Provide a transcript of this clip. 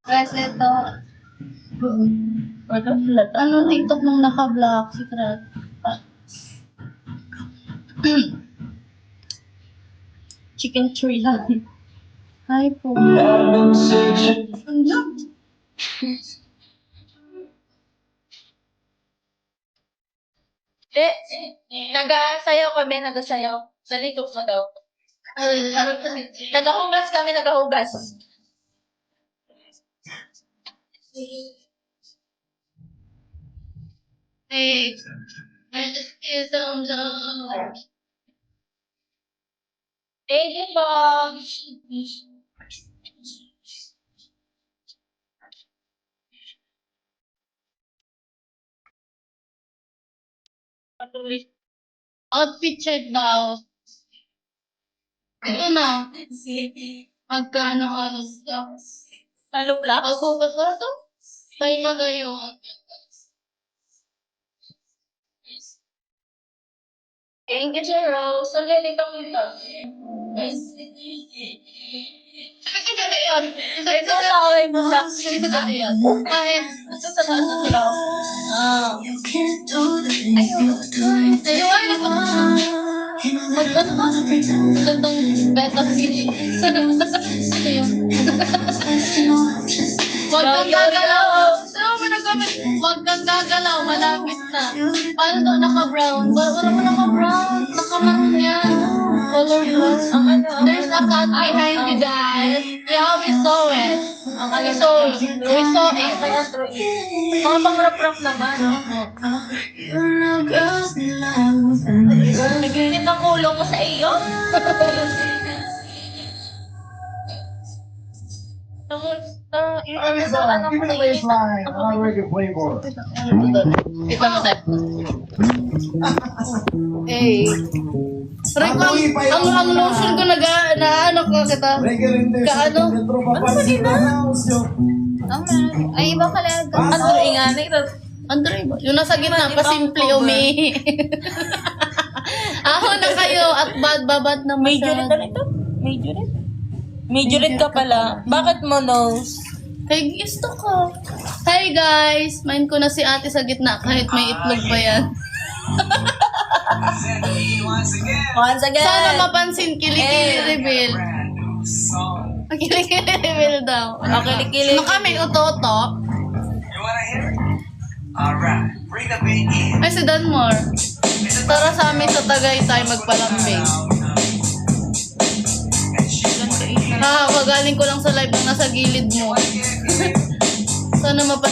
Guys, ito. Ano TikTok nung naka-block? Secret. Chicken tree lang. Hi po. Nagasayaw kami, nagasayaw. Nalito na daw. Nagahugas kami, nagahugas. Hey, I just feel so low. Thank you po. Outfit check daw. Ito na. Magkano Ano black? Ako ba ito to? Tayo magayo. Thank you, Sir Rose. So, ganito ito. Ito na ako yung black. Kahit Ito sa taas na sila. ayun, magkano ba? Gandang beta fish. Huwag kang gagalaw. Sino mo nagamit? Huwag kang gagalaw. Malapit na. Paano daw naka-brown? Wala mo naka-brown. Naka-maroon yan. Color plus. There's a cat behind you guys. Yeah, we saw it. We saw it. Mga pangrap-rap naman. Nagigit ang ulo ko sa iyo. Give me the baseline. I'm ready to play for it. Ito mo tayo. Eh. Ang lotion ko na-ano ko kita. Kaano? Ay, iba pala. Androy nga na ito. Androy ba? Yung nasa gitna, pasimple umihi. Ako na kayo at babad na Majorette ano ito? Majorette? Majorette ka pala. Bakit mo nose? Hey, gusto ko. Hi guys! Main ko na si ate sa gitna kahit may itlog pa yan. Once again. Sana mapansin, kilikili reveal. Kilikili reveal daw. Kilikili. Ano kami, utoto? Ay, si Danmore. Tara sa amin sa Tagaytay magpalambing. Kagaling ko lang sa live nang nasa gilid mo. Sana mapansin.